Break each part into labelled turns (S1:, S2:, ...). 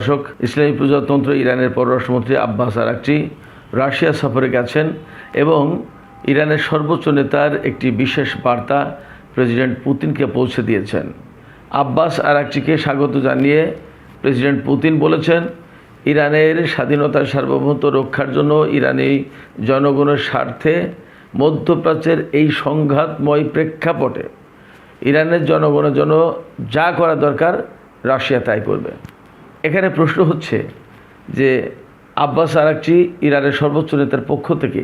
S1: দর্শক, ইসলামী প্রজাতন্ত্র ইরানের পররাষ্ট্রমন্ত্রী আব্বাস আরাকচি রাশিয়া সফরে গেছেন এবং ইরানের সর্বোচ্চ নেতার একটি বিশেষ বার্তা প্রেসিডেন্ট পুতিনকে পৌঁছে দিয়েছেন। আব্বাস আরাকচিকে স্বাগত জানিয়ে প্রেসিডেন্ট পুতিন বলেছেন, ইরানের স্বাধীনতা সার্বভৌমত্ব রক্ষার জন্য ইরানি জনগণের স্বার্থে মধ্যপ্রাচ্যের এই সংঘাতময় প্রেক্ষাপটে ইরানের জনগণের জন্য যা করা দরকার রাশিয়া তাই করবে। এখানে প্রশ্ন হচ্ছে যে আব্বাস আরাকচি ইরানের সর্বোচ্চ নেতার পক্ষ থেকে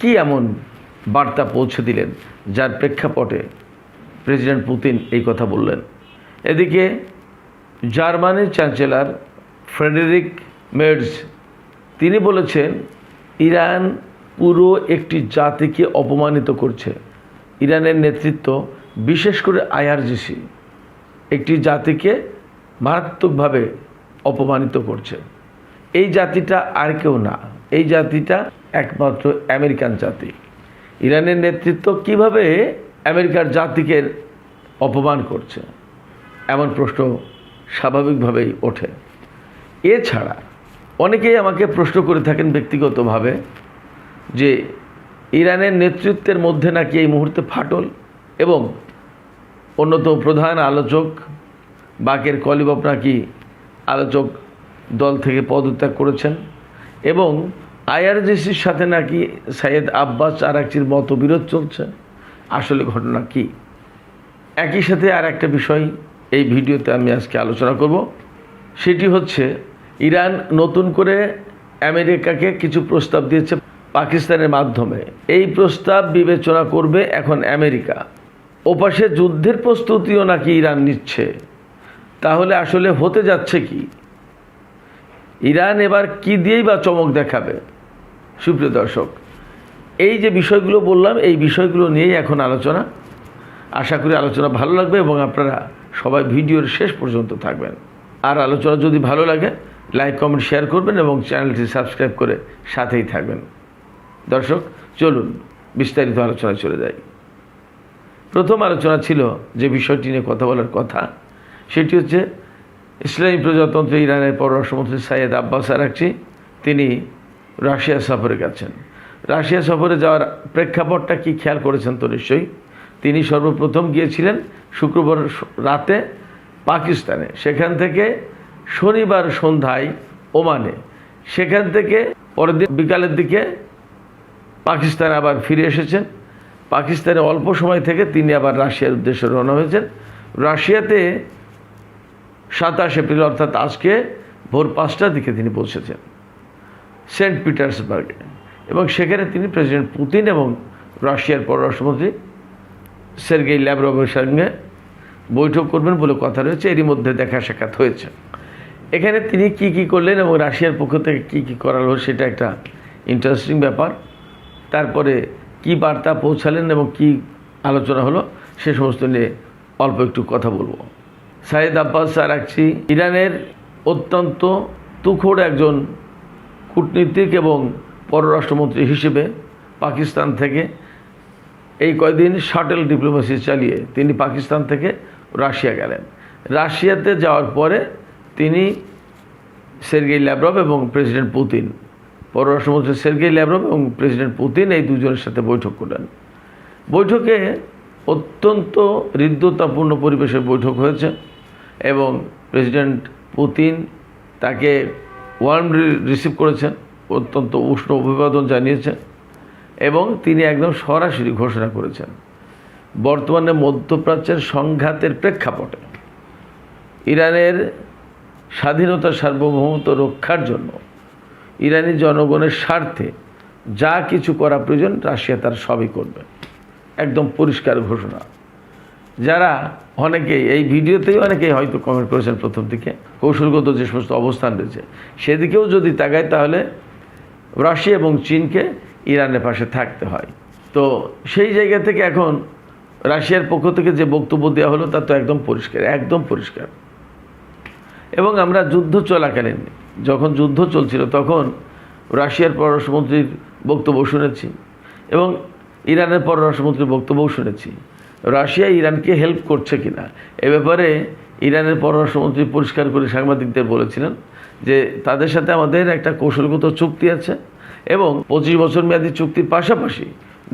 S1: কি এমন বার্তা পৌঁছে দিলেন যার প্রেক্ষাপটে প্রেসিডেন্ট পুতিন এই কথা বললেন। এদিকে জার্মানির চ্যান্সেলর ফ্রেডেরিক মের্জ তিনি বলেছেন, ইরান পুরো একটি জাতিকে অপমানিত করছে। ইরানের নেতৃত্ব, বিশেষ করে আইআরজিসি, একটি জাতিকে মারাত্মকভাবে অপমানিত করছে। এই জাতিটা আর কেউ না, এই জাতিটা একমাত্র আমেরিকান জাতি। ইরানের নেতৃত্ব কিভাবে আমেরিকার জাতিকে অপমান করছে, এমন প্রশ্ন স্বাভাবিকভাবেই ওঠে। এছাড়া অনেকেই আমাকে প্রশ্ন করে থাকেন ব্যক্তিগতভাবে যে ইরানের নেতৃত্বের মধ্যে নাকি এই মুহূর্তে ফাটল এবং অন্যতম প্রধান আলোচক বাকের কলিবফ নাকি আলোচক দল থেকে পদত্যাগ করেছেন এবং আইআরজিসির সাথে নাকি সৈয়দ আব্বাস আরাকচির মতবিরোধ চলছে। আসলে ঘটনা কি? একই সাথে আর একটা বিষয় এই ভিডিওতে আমি আজকে আলোচনা করব, সেটি হচ্ছে ইরান নতুন করে আমেরিকাকে কিছু প্রস্তাব দিয়েছে পাকিস্তানের মাধ্যমে। এই প্রস্তাব বিবেচনা করবে এখন আমেরিকা। ওপাশে যুদ্ধের প্রস্তুতিও নাকি ইরান নিচ্ছে। তাহলে আসলে হতে যাচ্ছে কি? ইরান এবার কি দিয়েই বা চমক দেখাবে? সুপ্রিয় দর্শক, এই যে বিষয়গুলো বললাম, এই বিষয়গুলো নিয়েই এখন আলোচনা। আশা করি আলোচনা ভালো লাগবে এবং আপনারা সবাই ভিডিওর শেষ পর্যন্ত থাকবেন। আর আলোচনা যদি ভালো লাগে লাইক, কমেন্ট, শেয়ার করবেন এবং চ্যানেলটি সাবস্ক্রাইব করে সাথেই থাকবেন। দর্শক, চলুন বিস্তারিত আলোচনায় চলে যাই। প্রথম আলোচনা ছিল যে বিষয়টি নিয়ে কথা বলার কথা, সেটি হচ্ছে ইসলামী প্রজাতন্ত্র ইরানের পররাষ্ট্রমন্ত্রী সৈয়দ আব্বাস আরাকচি তিনি রাশিয়া সফরে গেছেন। রাশিয়া সফরে যাওয়ার প্রেক্ষাপটটা কি খেয়াল করেছেন তো নিশ্চয়ই। তিনি সর্বপ্রথম গিয়েছিলেন শুক্রবার রাতে পাকিস্তানে, সেখান থেকে শনিবার সন্ধ্যায় ওমানে, সেখান থেকে পরের দিন বিকালের দিকে পাকিস্তানে আবার ফিরে এসেছেন। পাকিস্তানে অল্প সময় থেকে তিনি আবার রাশিয়ার উদ্দেশ্যে রওনা হয়েছেন। রাশিয়াতে 27 এপ্রিল অর্থাৎ আজকে ভোর 5টার দিকে তিনি পৌঁছেছেন সেন্ট পিটার্সবার্গে এবং সেখানে তিনি প্রেসিডেন্ট পুতিন এবং রাশিয়ার পররাষ্ট্রমন্ত্রী সের্গেই ল্যাভরভের সঙ্গে বৈঠক করবেন বলে কথা রয়েছে। এরই মধ্যে দেখা সাক্ষাৎ হয়েছে। এখানে তিনি কি কি করলেন এবং রাশিয়ার পক্ষ থেকে কি কি করা হলো সেটা একটা ইন্টারেস্টিং ব্যাপার। তারপরে কি বার্তা পৌঁছালেন এবং কি আলোচনা হলো সে সমস্ত নিয়ে অল্প একটু কথা বলবো। সৈয়দ আব্বাস আরাকচি ইরানের অত্যন্ত তুখোড় একজন কূটনীতিক এবং পররাষ্ট্রমন্ত্রী হিসেবে পাকিস্তান থেকে এই কয়দিন শাটল ডিপ্লোমেসি চালিয়ে তিনি পাকিস্তান থেকে রাশিয়া গেলেন। রাশিয়াতে যাওয়ার পরে তিনি সের্গেই ল্যাভরভ এবং প্রেসিডেন্ট পুতিন, পররাষ্ট্রমন্ত্রী সের্গেই ল্যাভরভ এবং প্রেসিডেন্ট পুতিন এই দুজনের সাথে বৈঠক করলেন। বৈঠকে অত্যন্ত হৃদ্যতাপূর্ণ পরিবেশে বৈঠক হয়েছে এবং প্রেসিডেন্ট পুতিন তাকে ওয়ার্মলি রিসিভ করেছেন, অত্যন্ত উষ্ণ অভিবাদন জানিয়েছেন এবং তিনি একদম সরাসরি ঘোষণা করেছেন, বর্তমানে মধ্যপ্রাচ্যের সংঘাতের প্রেক্ষাপটে ইরানের স্বাধীনতা সার্বভৌমত্ব রক্ষার জন্য ইরানি জনগণের স্বার্থে যা কিছু করা প্রয়োজন রাশিয়া তার সবই করবে। একদম পরিষ্কার ঘোষণা। যারা অনেকেই এই ভিডিওতেই অনেকেই হয়তো কমেন্ট করেছেন প্রথম দিকে, কৌশলগত যে সমস্ত অবস্থান রয়েছে সেদিকেও যদি তাকায় তাহলে রাশিয়া এবং চীনকে ইরানের পাশে থাকতে হয়। তো সেই জায়গা থেকে এখন রাশিয়ার পক্ষ থেকে যে বক্তব্য দেওয়া হলো তা তো একদম পরিষ্কার, একদম পরিষ্কার। এবং আমরা যুদ্ধ চলাকালীন, যখন যুদ্ধ চলছিল তখন রাশিয়ার পররাষ্ট্রমন্ত্রীর বক্তব্য শুনেছি এবং ইরানের পররাষ্ট্রমন্ত্রীর বক্তব্যও শুনেছি। রাশিয়া ইরানকে হেল্প করছে কিনা এ ব্যাপারে ইরানের পররাষ্ট্রমন্ত্রী পরিষ্কার করে সাংবাদিকদের বলেছিলেন যে তাদের সাথে আমাদের একটা কৌশলগত চুক্তি আছে এবং 25 বছর মেয়াদী চুক্তির পাশাপাশি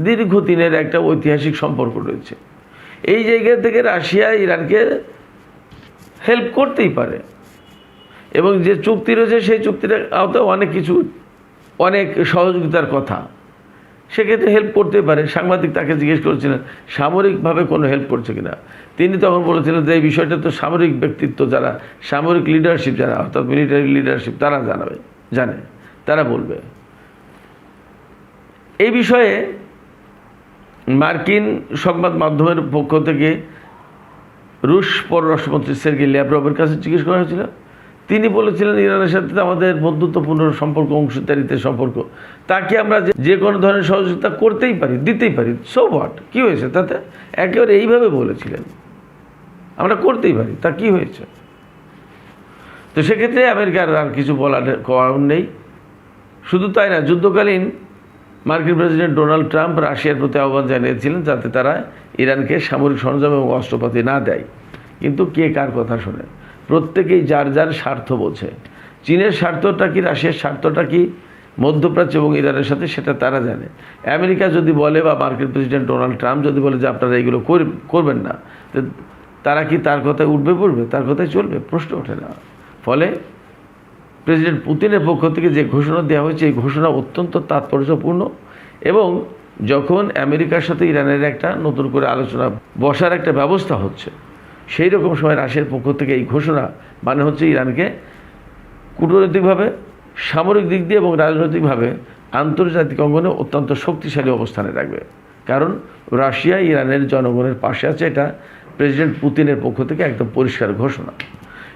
S1: দীর্ঘদিনের একটা ঐতিহাসিক সম্পর্ক রয়েছে। এই জায়গা থেকে রাশিয়া ইরানকে হেল্প করতেই পারে এবং যে চুক্তি রয়েছে সেই চুক্তির আওতায় অনেক সহযোগিতার কথা, সেক্ষেত্রে হেল্প করতে পারে। সাংবাদিক তাকে জিজ্ঞেস করেছিলেন সামরিকভাবে কোনো হেল্প করছে কিনা, তিনি তখন বলেছিলেন যে এই বিষয়টা তো সামরিক ব্যক্তিত্ব যারা, সামরিক লিডারশিপ যারা, অর্থাৎ মিলিটারি লিডারশিপ তারা জানে, তারা বলবে। এই বিষয়ে মার্কিন সংবাদ মাধ্যমের পক্ষ থেকে রুশ পররাষ্ট্রমন্ত্রী সের্গেই ল্যাভরভের কাছে জিজ্ঞেস করা হয়েছিল। তিনি বলেছিলেন ইরানের সাথে আমাদের বন্ধুত্বপূর্ণ সম্পর্ক, অংশীদারিত্বের সম্পর্ক, তাকে আমরা যে কোনো ধরনের সহযোগিতা করতেই পারি, দিতেই পারি, সো হোয়াট, কী হয়েছে তাতে? একেবারে এইভাবে বলেছিলেন, আমরা করতেই পারি, তা কি হয়েছে? তো সেক্ষেত্রে আমেরিকার আর কিছু বলার নেই। শুধু তাই না, যুদ্ধকালীন মার্কিন প্রেসিডেন্ট ডোনাল্ড ট্রাম্প রাশিয়ার প্রতি আহ্বান জানিয়েছিলেন যাতে তারা ইরানকে সামরিক সরঞ্জাম এবং অস্ত্রপাতি না দেয়। কিন্তু কে কার কথা শোনে? প্রত্যেকেই যার যার স্বার্থ বোঝে। চীনের স্বার্থটা কি, রাশিয়ার স্বার্থটা কি মধ্যপ্রাচ্য এবং ইরানের সাথে, সেটা তারা জানে। আমেরিকা যদি বলে বা মার্কিন প্রেসিডেন্ট ডোনাল্ড ট্রাম্প যদি বলে যে আপনারা এইগুলো করবেন না, তো তারা কি তার কথায় উঠবে পড়বে, তার কথায় চলবে? প্রশ্ন ওঠে না। ফলে প্রেসিডেন্ট পুতিনের পক্ষ থেকে যে ঘোষণা দেওয়া হয়েছে, এই ঘোষণা অত্যন্ত তাৎপর্যপূর্ণ এবং যখন আমেরিকার সাথে ইরানের একটা নতুন করে আলোচনা বসার একটা ব্যবস্থা হচ্ছে, সেই রকম সময় রাশিয়ার পক্ষ থেকে এই ঘোষণা মানে হচ্ছে ইরানকে কূটনৈতিকভাবে, সামরিক দিক দিয়ে এবং রাজনৈতিকভাবে আন্তর্জাতিক অঙ্গনে অত্যন্ত শক্তিশালী অবস্থানে রাখবে। কারণ রাশিয়া ইরানের জনগণের পাশে আছে, এটা প্রেসিডেন্ট পুতিনের পক্ষ থেকে একদম পরিষ্কার ঘোষণা।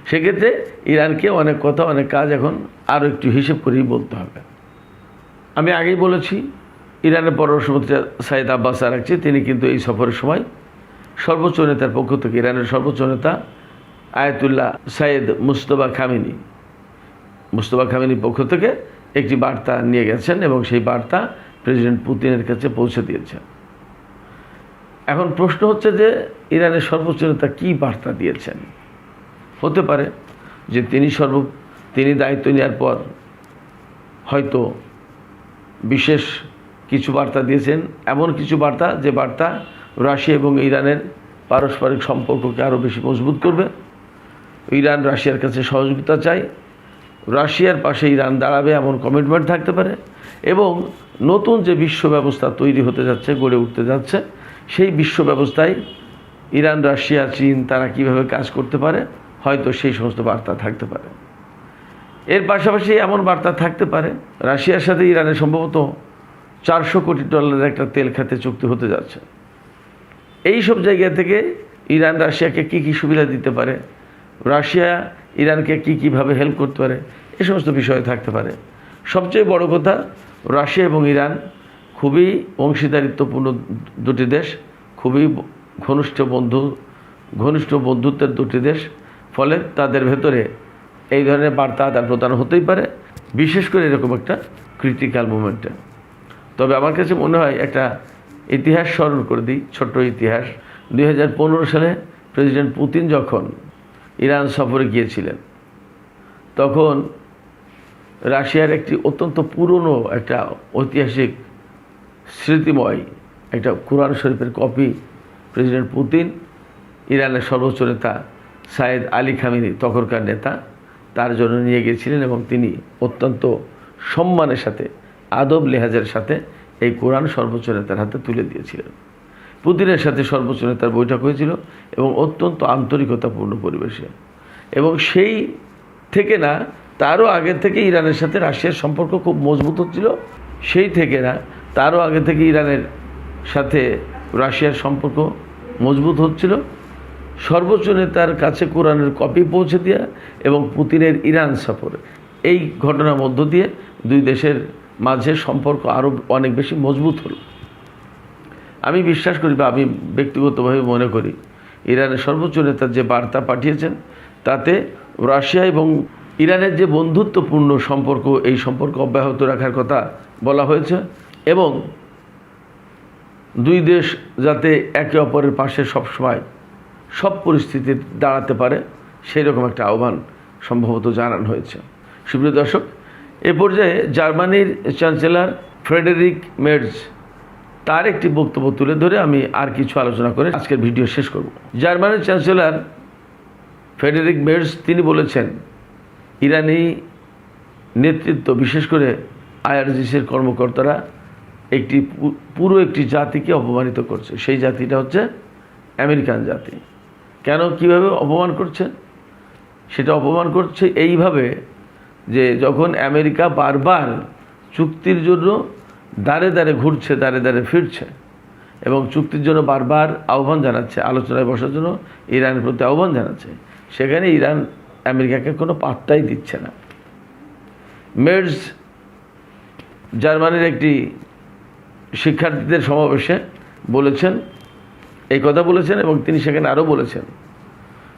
S1: সেক্ষেত্রে ইরানকে অনেক কথা, অনেক কাজ এখন আরও একটু হিসেব করেই বলতে হবে। আমি আগেই বলেছি, ইরানের পররাষ্ট্রমন্ত্রী সাইদ আব্বাস আরাকচি তিনি কিন্তু এই সফরের সময় সর্বোচ্চ নেতার পক্ষ থেকে, ইরানের সর্বোচ্চ নেতা আয়াতুল্লাহ সাইয়েদ মুজতবা খামেনির পক্ষ থেকে একটি বার্তা নিয়ে গেছেন এবং সেই বার্তা প্রেসিডেন্ট পুতিনের কাছে পৌঁছে দিয়েছেন। এখন প্রশ্ন হচ্ছে যে ইরানের সর্বোচ্চ নেতা কী বার্তা দিয়েছেন? হতে পারে যে তিনি দায়িত্ব নেওয়ার পর হয়তো বিশেষ কিছু বার্তা দিয়েছেন, এমন কিছু বার্তা যে বার্তা রাশিয়া এবং ইরানের পারস্পরিক সম্পর্ককে আরও বেশি মজবুত করবে। ইরান রাশিয়ার কাছে সহযোগিতা চায়, রাশিয়ার পাশে ইরান দাঁড়াবে এমন কমিটমেন্ট থাকতে পারে এবং নতুন যে বিশ্ব ব্যবস্থা তৈরি হতে যাচ্ছে, গড়ে উঠতে যাচ্ছে, সেই বিশ্ব ব্যবস্থায় ইরান, রাশিয়া, চীন তারা কীভাবে কাজ করতে পারে, হয়তো সেই সমস্ত বার্তা থাকতে পারে। এর পাশাপাশি এমন বার্তা থাকতে পারে রাশিয়ার সাথে ইরানের সম্ভবত $400 কোটি একটা তেল খাতে চুক্তি হতে যাচ্ছে। এই সব জায়গা থেকে ইরান রাশিয়াকে কী কী সুবিধা দিতে পারে, রাশিয়া ইরানকে কীভাবে হেল্প করতে পারে, এই সমস্ত বিষয় থাকতে পারে। সবচেয়ে বড় কথা, রাশিয়া এবং ইরান খুবই অংশীদারিত্বপূর্ণ দুটি দেশ, খুবই ঘনিষ্ঠ বন্ধুত্বের দুটি দেশ। ফলে তাদের ভেতরে এই ধরনের বার্তা আদান প্রদান হতেই পারে, বিশেষ করে এরকম একটা ক্রিটিক্যাল মোমেন্টে। তবে আমার কাছে মনে হয় একটা ইতিহাস স্মরণ করে দিই, ছোট্ট ইতিহাস। 2015 সালে প্রেসিডেন্ট পুতিন যখন ইরান সফরে গিয়েছিলেন, তখন রাশিয়ার একটি অত্যন্ত পুরনো একটা ঐতিহাসিক স্মৃতিময় একটা কোরআন শরীফের কপি প্রেসিডেন্ট পুতিন ইরানের সর্বোচ্চ নেতা সাইয়েদ আলী খামেনি, তখনকার নেতা, তার জন্য নিয়ে গিয়েছিলেন এবং তিনি অত্যন্ত সম্মানের সাথে, আদব লেহাজের সাথে এই কোরআন সর্বোচ্চ নেতার হাতে তুলে দিয়েছিলেন। পুতিনের সাথে সর্বোচ্চ নেতার বৈঠক হয়েছিল এবং অত্যন্ত আন্তরিকতাপূর্ণ পরিবেশে, এবং সেই থেকে না, তারও আগে থেকে ইরানের সাথে রাশিয়ার সম্পর্ক খুব মজবুত হচ্ছিল। সেই থেকে না, তারও আগে থেকে ইরানের সাথে রাশিয়ার সম্পর্ক মজবুত হচ্ছিল। সর্বোচ্চ নেতার কাছে কোরআনের কপি পৌঁছে দেওয়া এবং পুতিনের ইরান সফর, এই ঘটনার মধ্য দিয়ে দুই দেশের মাঝে সম্পর্ক আরও অনেক বেশি মজবুত হলো। আমি বিশ্বাস করি বা আমি ব্যক্তিগতভাবে মনে করি, ইরানের সর্বোচ্চ নেতা যে বার্তা পাঠিয়েছেন তাতে রাশিয়া এবং ইরানের যে বন্ধুত্বপূর্ণ সম্পর্ক, এই সম্পর্ক অব্যাহত রাখার কথা বলা হয়েছে এবং দুই দেশ যাতে একে অপরের পাশে সবসময় সব পরিস্থিতি দাঁড়াতে পারে, সেই রকম একটা আহ্বান সম্ভবত জানানো হয়েছে। সুপ্রিয় দর্শক, এ পর্যায়ে জার্মানির চ্যান্সেলর ফ্রেডেরিক মের্জ তার একটি বক্তব্য তুলে ধরে আমি আর কিছু আলোচনা করে আজকের ভিডিও শেষ করব। জার্মানির চ্যান্সেলর ফ্রেডেরিক মের্জ তিনি বলেছেন, ইরানি নেতৃত্ব বিশেষ করে আইআরজিসির কর্মকর্তারা পুরো একটি জাতিকে অপমানিত করছে। সেই জাতিটা হচ্ছে আমেরিকান জাতি। কেন, কিভাবে অপমান করছে? সেটা অপমান করছে এইভাবে যে যখন আমেরিকা বারবার চুক্তির জন্য দাঁড়ে দাঁড়ে ঘুরছে, দাঁড়ে দাঁড়ে ফিরছে এবং চুক্তির জন্য বারবার আহ্বান জানাচ্ছে, আলোচনায় বসার জন্য ইরানের প্রতি আহ্বান জানাচ্ছে, সেখানে ইরান আমেরিকাকে কোনো পাত্তাই দিচ্ছে না। মের্জ জার্মানির একটি শিক্ষার্থীদের সমাবেশে বলেছেন, এই কথা বলেছেন এবং তিনি সেখানে আরও বলেছেন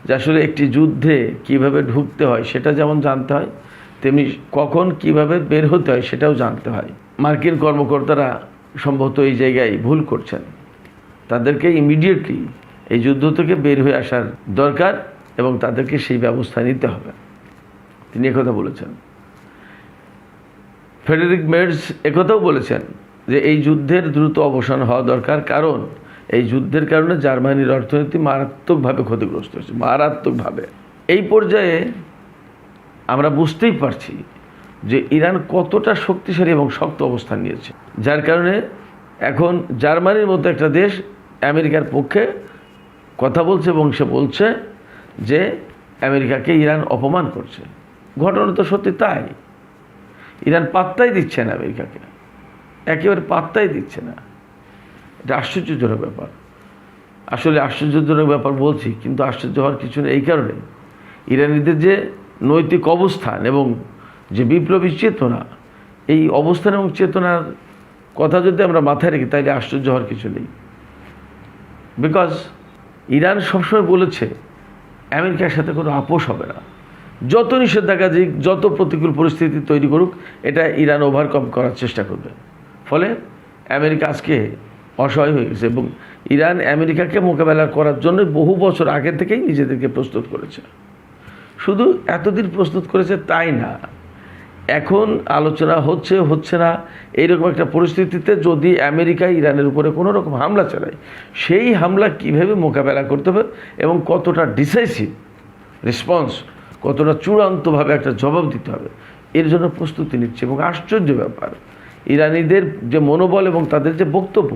S1: যে আসলে একটি যুদ্ধে কিভাবে ঢুকতে হয় সেটা যেমন জানতে হয়, তেমনি কখন কিভাবে বের হতে হয় সেটাও জানতে হয়। মার্কিন কর্মকর্তারা সম্ভবত এই জায়গায় ভুল করছেন। তাদেরকে ইমিডিয়েটলি এই যুদ্ধ থেকে বের হয়ে আসার দরকার এবং তাদেরকে সেই ব্যবস্থা নিতে হবে। তিনি একথা বলেছেন। ফ্রেডেরিক মের্জ একথাও বলেছেন যে এই যুদ্ধের দ্রুত অবসান হওয়া দরকার, কারণ এই যুদ্ধের কারণে জার্মানির অর্থনীতি মারাত্মকভাবে ক্ষতিগ্রস্ত হয়েছে, মারাত্মকভাবে। এই পর্যায়ে আমরা বুঝতেই পারছি যে ইরান কতটা শক্তিশালী এবং শক্ত অবস্থান নিয়েছে, যার কারণে এখন জার্মানির মতো একটা দেশ আমেরিকার পক্ষে কথা বলছে এবং সে বলছে যে আমেরিকাকে ইরান অপমান করছে। ঘটনা তো সত্যি তাই। ইরান পাত্তাই দিচ্ছে না আমেরিকাকে, একেবারে পাত্তাই দিচ্ছে না। এটা আশ্চর্যজনক ব্যাপার। আসলে আশ্চর্যজনক ব্যাপার বলছি, কিন্তু আশ্চর্য হওয়ার কিছু নেই। এই কারণে ইরানিদের যে নৈতিক অবস্থান এবং যে বিপ্লবী চেতনা, এই অবস্থান এবং চেতনার কথা যদি আমরা মাথায় রাখি তাহলে আশ্চর্য হওয়ার কিছু নেই। বিকজ ইরান সবসময় বলেছে আমেরিকার সাথে কোনো আপোষ হবে না, যত নিষেধাজ্ঞা দিক, যত প্রতিকূল পরিস্থিতি তৈরি করুক, এটা ইরান ওভারকাম করার চেষ্টা করবে। ফলে আমেরিকা আজকে অসহায় হয়ে গেছে এবং ইরান আমেরিকাকে মোকাবেলা করার জন্য বহু বছর আগে থেকেই নিজেদেরকে প্রস্তুত করেছে। শুধু এতদিন প্রস্তুত করেছে তাই না, এখন আলোচনা হচ্ছে না এইরকম একটা পরিস্থিতিতে যদি আমেরিকা ইরানের উপরে কোনো রকম হামলা চালায়, সেই হামলা কীভাবে মোকাবেলা করতে হবে এবং কতটা ডিসাইসিভ রেসপন্স, কতটা চূড়ান্তভাবে একটা জবাব দিতে হবে, এর জন্য প্রস্তুতি নিচ্ছে। এবং আশ্চর্য ব্যাপার, ইরানিদের যে মনোবল এবং তাদের যে বক্তব্য,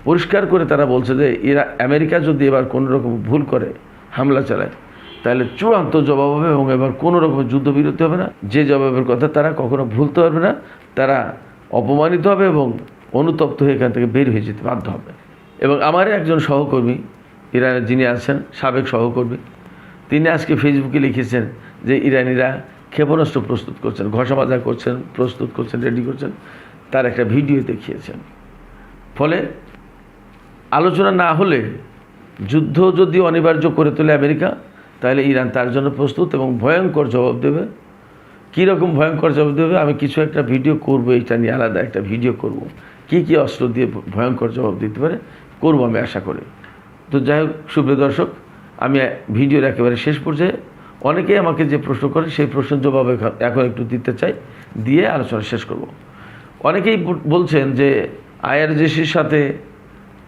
S1: পরিষ্কার করে তারা বলছে যে আমেরিকা যদি এবার কোনো রকম ভুল করে, হামলা চালায়, তাহলে চূড়ান্ত জবাব হবে এবং এবার কোনো রকমের যুদ্ধবিরতি হবে না। যে জবাবের কথা তারা কখনো ভুলতে পারবে না, তারা অপমানিত হবে এবং অনুতপ্ত হয়ে এখান থেকে বের হয়ে যেতে বাধ্য হবে। এবং আমার একজন সহকর্মী ইরানের যিনি আছেন, সাবেক সহকর্মী, তিনি আজকে ফেসবুকে লিখেছেন যে ইরানিরা ক্ষেপণাস্ত্র প্রস্তুত করছেন, ঘষা মাজা করছেন, প্রস্তুত করছেন, রেডি করছেন, তার একটা ভিডিও দেখিয়েছেন। ফলে আলোচনা না হলে যুদ্ধ যদি অনিবার্য করে তোলে আমেরিকা, তাহলে ইরান তার জন্য প্রস্তুত এবং ভয়ঙ্কর জবাব দেবে। কীরকম ভয়ঙ্কর জবাব দেবে আমি কিছু একটা ভিডিও করব, এইটা নিয়ে আলাদা একটা ভিডিও করব, কী কী অস্ত্র দিয়ে ভয়ঙ্কর জবাব দিতে পারে করব আমি আশা করি। তো যাই হোক সুপ্রিয় দর্শক, আমি ভিডিওর একেবারে শেষ পর্যায়ে অনেকেই আমাকে যে প্রশ্ন করে সেই প্রশ্নের জবাব এখন একটু দিতে চাই, দিয়ে আলোচনা শেষ করব। অনেকেই বলছেন যে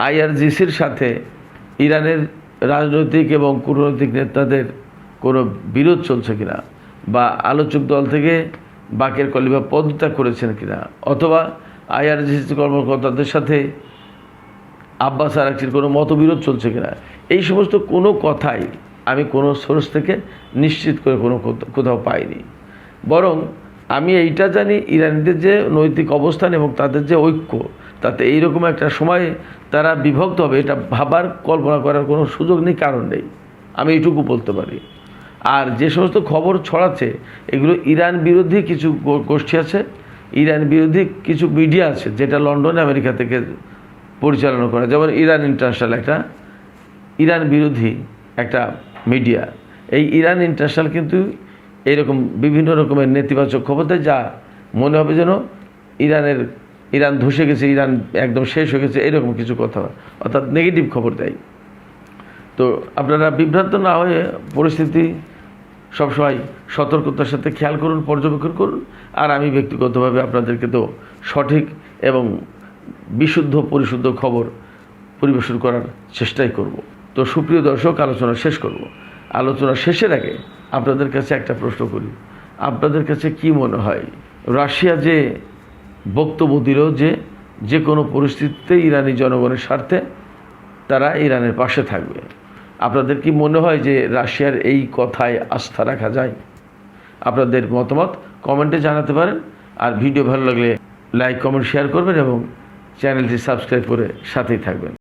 S1: আইআরজিসির সাথে ইরানের রাজনৈতিক এবং কূটনৈতিক নেতাদের কোনো বিরোধ চলছে কিনা, বা আলোচক দল থেকে বাকের কলিবা পদত্যাগ করেছেন কিনা, অথবা আইআরজিসি কর্মকর্তাদের সাথে আব্বাস আরাকচির কোনো মতবিরোধ চলছে কিনা, এই সমস্ত কোনো কথাই আমি কোনো সোর্স থেকে নিশ্চিত করে কোথাও পাইনি। বরং আমি এইটা জানি, ইরানিদের যে নৈতিক অবস্থান এবং তাদের যে ঐক্য, তাতে এইরকম একটা সময় তারা বিভক্ত হবে এটা ভাবার কল্পনা করার কোনো সুযোগ নেই, কারণ নেই, আমি এইটুকু বলতে পারি। আর যে সমস্ত খবর ছড়াচ্ছে এগুলো ইরান বিরোধী কিছু গোষ্ঠী আছে, ইরান বিরোধী কিছু মিডিয়া আছে যেটা লন্ডনে আমেরিকা থেকে পরিচালনা করা, যেমন ইরান ইন্টারন্যাশনাল, একটা ইরান বিরোধী একটা মিডিয়া। এই ইরান ইন্টারন্যাশনাল কিন্তু এইরকম বিভিন্ন রকমের নেতিবাচক খবর দেয়, যা মনে হবে যেন ইরান ধসে গেছে, ইরান একদম শেষ হয়ে গেছে, এরকম কিছু কথা, অর্থাৎ নেগেটিভ খবর দেয়। তো আপনারা বিভ্রান্ত না হয়ে পরিস্থিতি সবসময় সতর্কতার সাথে খেয়াল করুন, পর্যবেক্ষণ করুন। আর আমি ব্যক্তিগতভাবে আপনাদেরকে তো সঠিক এবং বিশুদ্ধ পরিশুদ্ধ খবর পরিবেশন করার চেষ্টাই করব। তো সুপ্রিয় দর্শক, আলোচনা শেষ করব। আলোচনা শেষের আগে আপনাদের কাছে একটা প্রশ্ন করি, আপনাদের কাছে কি মনে হয় রাশিয়া যে বক্তব্য দিল যে কোনো পরিস্থিতিতে ইরানি জনগণের স্বার্থে তারা ইরানের পাশে থাকবে, আপনাদের কি মনে হয় যে রাশিয়ার এই কথায় আস্থা রাখা যায়? আপনাদের মতামত কমেন্টে জানাতে পারেন। আর ভিডিও ভালো লাগলে লাইক, কমেন্ট, শেয়ার করবেন এবং চ্যানেলটি সাবস্ক্রাইব করে সাথেই থাকবেন।